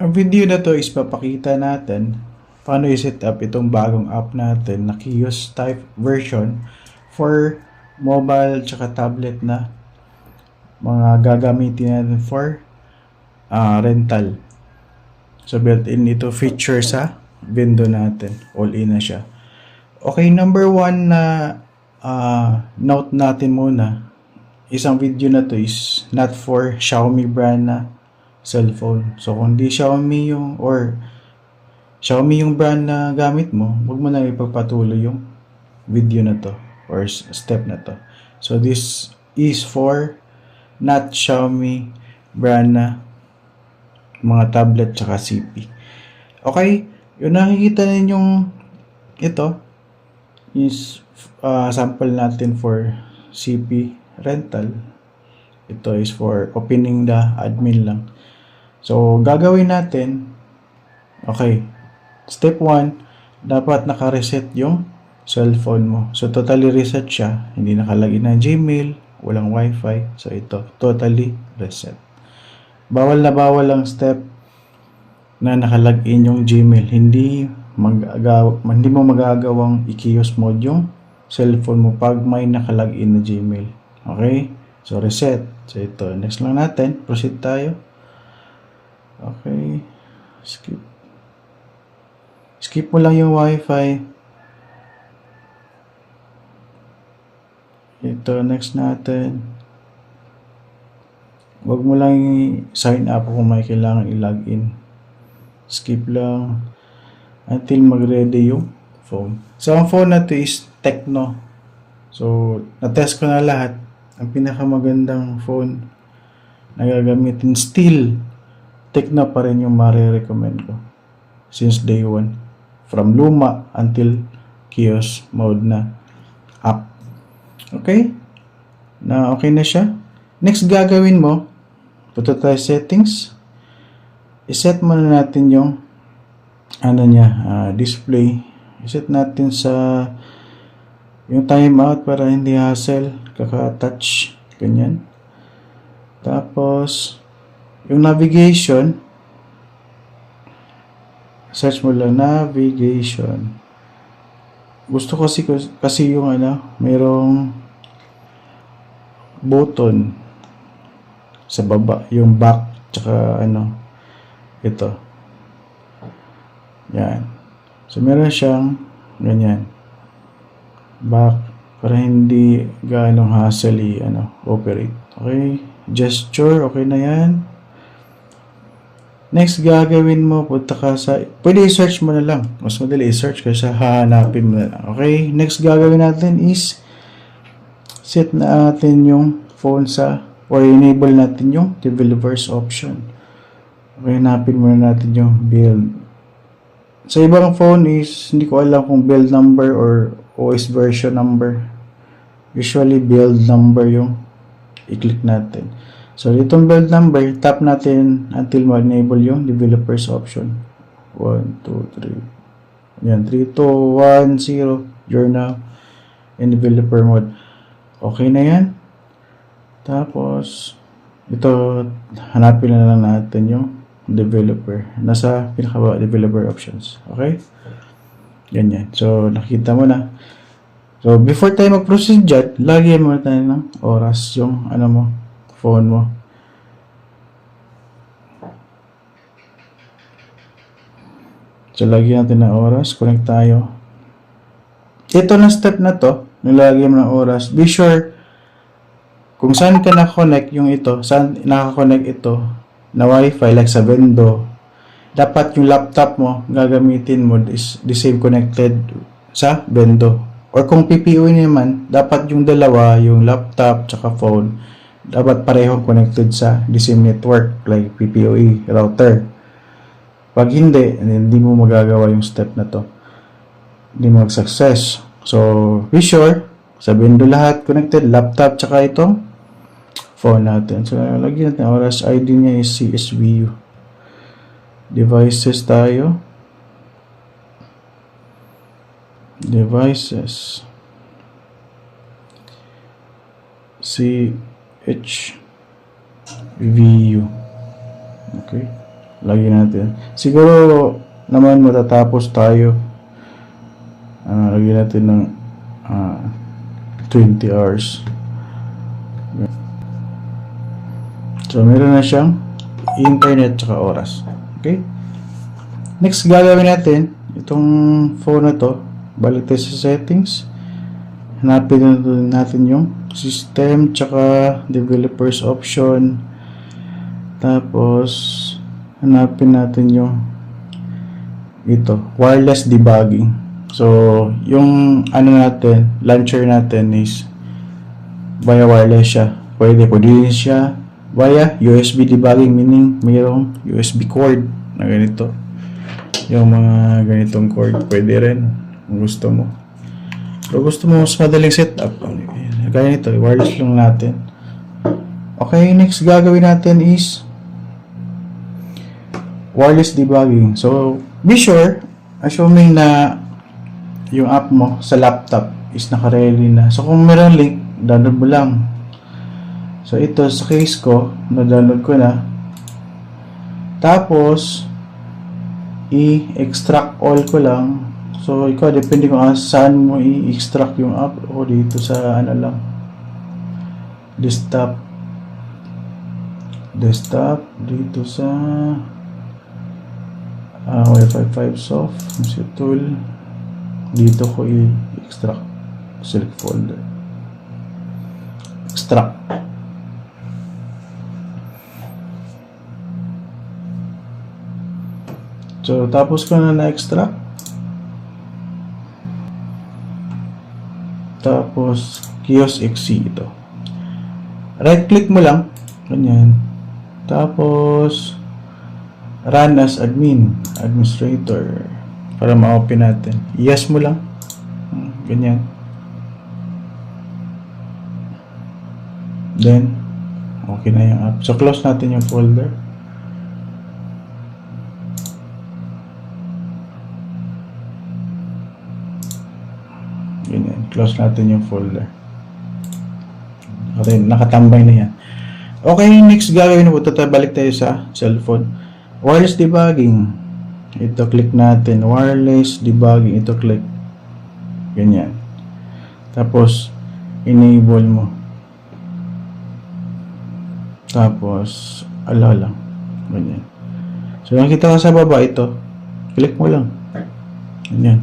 Ang video na to is papakita natin paano i-set up itong bagong app natin na kiosk type version for mobile tsaka tablet na mga gagamitin natin for rental. So built-in ito feature sa window natin. All-in na siya. Okay, number one na note natin muna. Isang video na to is not for Xiaomi brand na cellphone. So kung di Xiaomi yung brand na gamit mo, huwag mo na ipagpatuloy yung video na to or step na to. So this is for not Xiaomi brand na mga tablet tsaka CP. Okay, yung nakikita ninyong ito is sample natin for CP rental. Ito is for opening the admin lang. So, gagawin natin, okay, step 1, dapat naka-reset yung cellphone mo. So, totally reset siya. Hindi nakalagin na Gmail, walang wifi. So, ito, totally reset. Bawal na bawal ang step na nakalagin yung Gmail. Hindi mo magagawang i-kiosk mode yung cellphone mo pag may nakalagin na Gmail. Okay? So, reset. So, ito. Next lang natin. Proceed tayo. Okay. Skip mo lang yung wifi. Ito. Next natin. Huwag mo lang sign up kung may kailangan i-login. Skip lang until mag-ready yung phone. So, ang phone na to is Tecno. So, na-test ko na lahat. Ang pinakamagandang phone na gagamitin still, Tecno pa rin yung marirecommend ko. Since day 1. From luma until kiosk mode na app. Okay? Na okay na siya. Next gagawin mo, punta tayo settings. I-set muna natin yung display. I-set natin sa yung timeout para hindi hassle. Kaka-touch. Ganyan. Tapos, yung navigation, search mo lang navigation. Gusto ko kasi yung mayroong button sa baba, yung back tsaka ito. Yan. So meron siyang ganyan. Back para hindi ganong hassle operate. Okay? Gesture, okay na yan. Next, gagawin mo, punta ka sa, pwede i-search mo na lang. Mas madali i-search kaysa hahanapin mo na lang. Okay? Next, gagawin natin is set na natin yung phone or enable natin yung developers option. Okay, hanapin muna natin yung build. Sa ibang phone is, hindi ko alam kung build number or OS version number. Usually, build number yung i-click natin. So, itong build number, tap natin until ma-enable yung developers option. 1, 2, 3. Yan, 3, 2, 1, 0. You're now in developer mode. Okay na yan. Tapos, ito, hanapin na lang natin yung developer. Nasa pinakababa, developer options. Okay? Ganyan. So, nakita mo na. So, before tayo mag-proceed dyan, lagyan mo tayo ng oras yung phone mo. So, lagyan natin ng oras. Connect tayo. Ito na step na to, nilagyan mo ng oras. Be sure kung saan ka na-connect yung ito, saan naka-connect ito na wifi like sa window. Dapat yung laptop mo gagamitin mo is the same connected sa window. Or kung PPOE naman, dapat yung dalawa, yung laptop tsaka phone, dapat parehong connected sa the same network like PPOE router. Pag hindi mo magagawa yung step na to. Hindi mo mag-success. So, be sure, sa window lahat connected, laptop tsaka itong phone natin. So, lagyan natin oras. ID niya is CSVU. Devices tayo. Devices. CHVU. Okay. Lagyan natin. Siguro naman matatapos tayo. Lagyan natin ng 20 hours. So, meron na siyang internet tsaka oras. Okay? Next, gagawin natin itong phone na to. Balik tayo sa settings. Hanapin natin yung system tsaka developers option. Tapos, hanapin natin yung ito, wireless debugging. So, yung natin, launcher natin is via wireless siya. Pwede din siya via USB debugging, meaning mayroong USB cord na ganito. Yung mga ganitong cord, pwede rin kung gusto mo. Kung gusto mo mas madaling setup, kaya nito, wireless lang natin. Okay, next gagawin natin is wireless debugging. So, be sure, assuming na yung app mo sa laptop is naka-ready na. So, kung meron link, download mo lang. So, ito sa case ko, na-download ko na. Tapos, i-extract all ko lang. So, ikaw, depende kung saan mo i-extract yung app. O dito sa lang. Desktop. Dito sa Wi-Fi 5 soft. Tool. Dito ko i-extract. Select folder. Extract. So, tapos ko na-extract. Tapos, kiosk.exe ito. Right-click mo lang. Ganyan. Tapos, run as administrator. Para ma-open natin. Yes mo lang. Ganyan. Then, okay na yung app. So, close natin yung folder. Ganyan. Close natin yung folder. Okay, nakatambay na yan. Okay, next gagawin mo. Balik tayo sa cellphone. Wireless debugging. Ito, click natin. Wireless debugging. Ito, click. Ganyan. Tapos, enable mo. Tapos, ala lang. Ganyan. So, nakita ka sa baba ito. Click mo lang. Ganyan.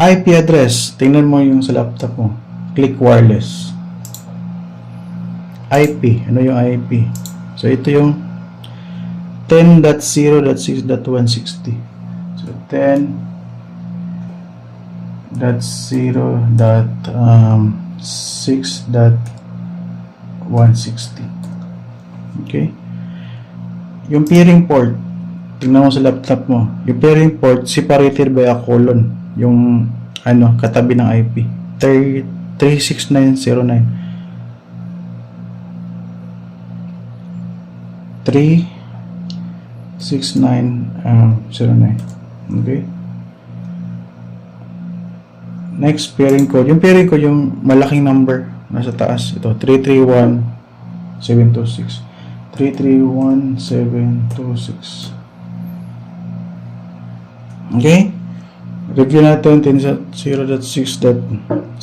IP address. Tingnan mo yung sa laptop mo. Click wireless. IP. Ano yung IP? So, ito yung 10.0.6.160. So, 10.0.6.160. Okay? Yung pairing port, tingnan mo sa laptop mo. Yung pairing port, separated by a colon. Yung, katabi ng IP. 36909. 36909. Okay? Next, pairing code. Yung pairing code, yung malaking number nasa taas. Ito, 331726. 331726. Okay? Review natin 10.0.6.160,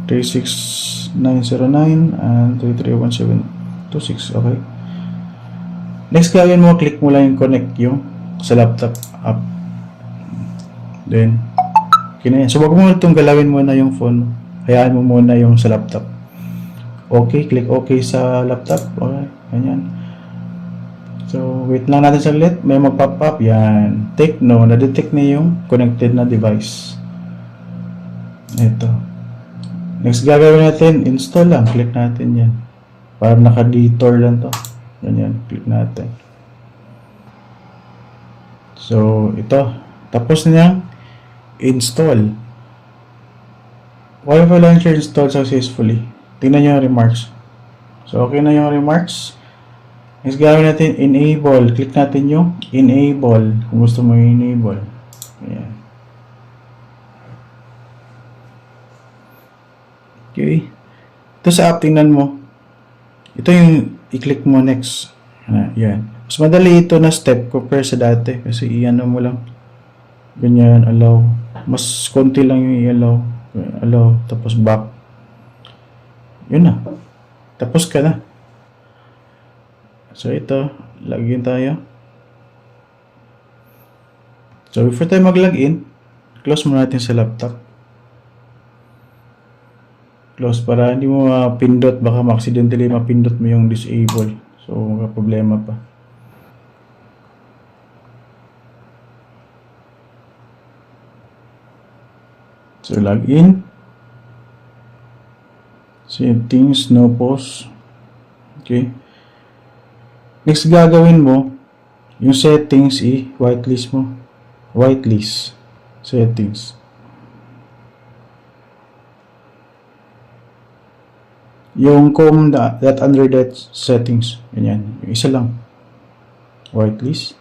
36909, and 331726. Okay? Next, gawin mo, click mo lang yung connect yung sa laptop app. Then, okay na yan. So, wag mo itong galawin muna yung phone. Hayaan mo muna yung sa laptop. Okay, click okay sa laptop. Okay, ganyan. So, wait lang natin saglit. May mag-pop up. Yan. Take no. Na-detect na yung connected na device. Ito. Next, gagawin natin. Install lang. Click natin yan. Para naka-detour lang to. Ganyan. Click natin. So, ito. Tapos na install. Wi-Fi launcher installed successfully. Tingnan nyo yung remarks. So, okay na yung remarks. Next, gawin natin enable. Click natin yung enable. Kung gusto mo enable. Ayan. Okay. Ito sa app, tingnan mo. Ito yung i-click mo next. Yan. Mas madali ito na step compare sa dati. Kasi i-ano mo lang. Ganyan, allow. Mas konti lang yung i-allow. Allow, tapos back. Yun na. Tapos ka na. So ito, login tayo. So before tayo mag-login, close muna natin sa laptop. Close para hindi mo mapindot, baka accidentally mapindot mo yung disable. So mga problema pa. So login. Settings, no pause. Okay. Next gagawin mo, yung settings whitelist mo. Whitelist. Settings. Yung that under that settings. Ganyan. Yung isa lang. Whitelist.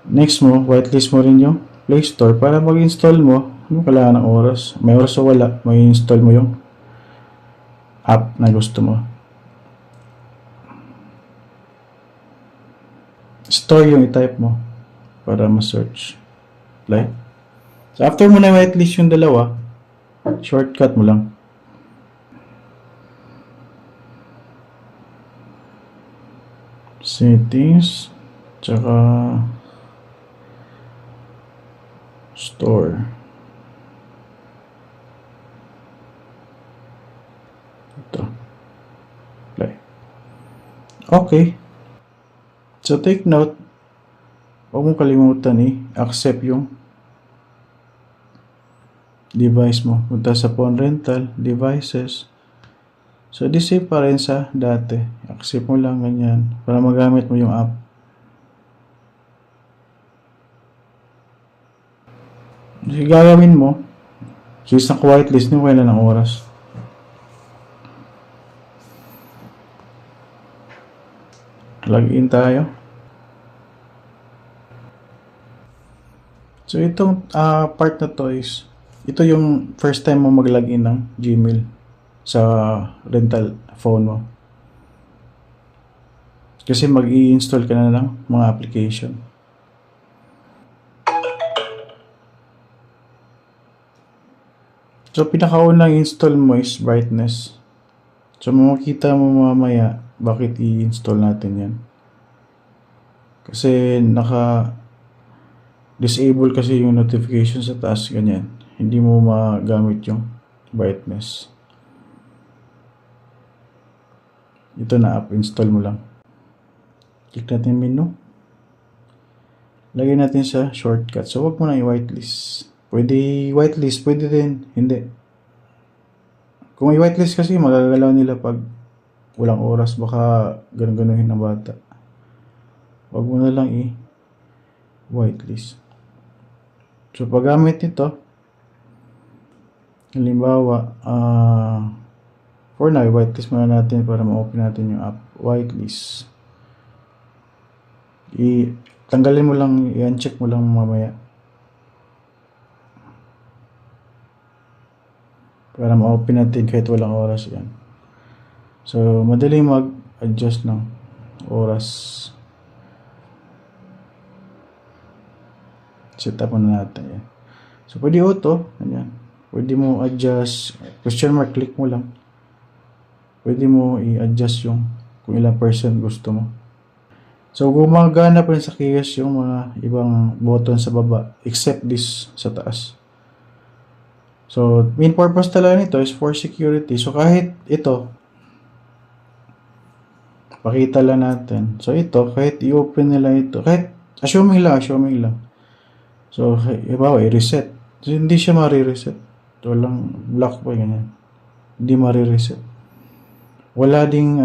Next mo, whitelist mo rin yung Play Store para mag-install mo. Ano kailangan ng oras? May oras o wala, may install mo yung app na gusto mo. Store yung i-type mo para ma-search. Like. So after mo na whitelist yung dalawa, shortcut mo lang. Settings, tsaka store. Ito. Play. Okay. So take note, huwag mong kalimutan accept yung device mo. Punta sa phone rental, devices. So this save pa rin sa dati. Accept mo lang ganyan para magamit mo yung app. So gagawin mo, since naka-whitelist nyo, kailan ng oras. Login tayo. So itong part na to is, ito yung first time mo mag-login ng Gmail sa rental phone mo. Kasi mag-i-install ka na ng mga application. So pinakaunang install mo is brightness. So makikita mo mamaya bakit i-install natin yan. Kasi disable kasi yung notification sa taas, ganyan. Hindi mo magamit yung brightness. Ito na app, install mo lang. Click natin menu. Lagay natin sa shortcut. So wag mo na i-whitelist. Pwede whitelist, pwede din. Hindi. Kung i-whitelist kasi magagalaw nila pag walang oras, baka ganun-ganuhin ng bata. Wag mo na lang i-whitelist. So paggamit nito, halimbawa, for now, whitelist muna natin para ma-open natin yung app. Whitelist. Tanggalin mo lang, i-uncheck mo lang mamaya. Para ma-open natin kahit walang oras yan. So, madali mag-adjust ng oras. Set up na natin yan. So, pwede auto. Ganyan. Pwede mo adjust. Question mark, click mo lang. Pwede mo i-adjust yung kung ilang % gusto mo. So, gumagana pa rin sa kiosk yung mga ibang button sa baba. Except this sa taas. So, main purpose talaga nito is for security. So, kahit ito, pakita lang natin. So, ito, kahit i-open nila ito, kahit assuming lang. So, ibawa, i-reset. So, hindi siya ma-reset. Walang block pa, ganyan. Hindi ma-reset. Wala ding,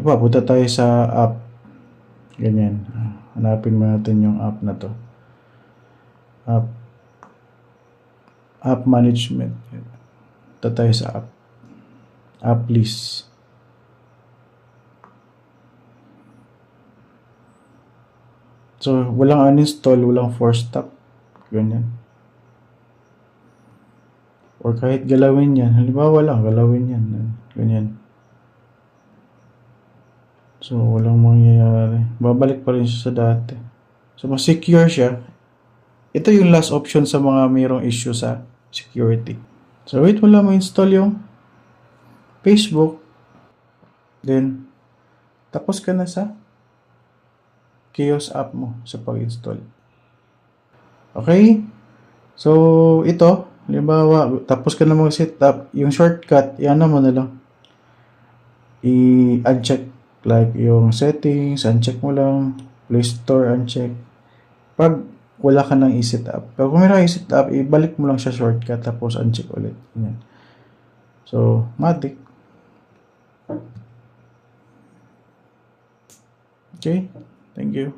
punta tayo sa app. Ganyan. Hanapin mo natin yung app na to. App management. Punta tayo sa app. App list. So, walang uninstall, walang force stop. Ganyan. Or kahit galawin yan. Halimbawa lang, galawin yan. Ganyan. So, walang mangyayari. Babalik pa rin siya sa dati. So, mas secure siya. Ito yung last option sa mga mayroong issue sa security. So, wait mo lang ma-install yung Facebook. Then, tapos ka na sa Chaos app mo sa pag-install. Okay? So, ito, halimbawa, tapos ka na mag-setup, yung shortcut, i-ano mo na lang. I-uncheck, like yung settings, uncheck mo lang, Play Store, uncheck. Pag wala ka nang i-setup, pag kung meron i-setup, ibalik mo lang siya shortcut, tapos uncheck ulit. Yan. So, matik. Okay? Thank you.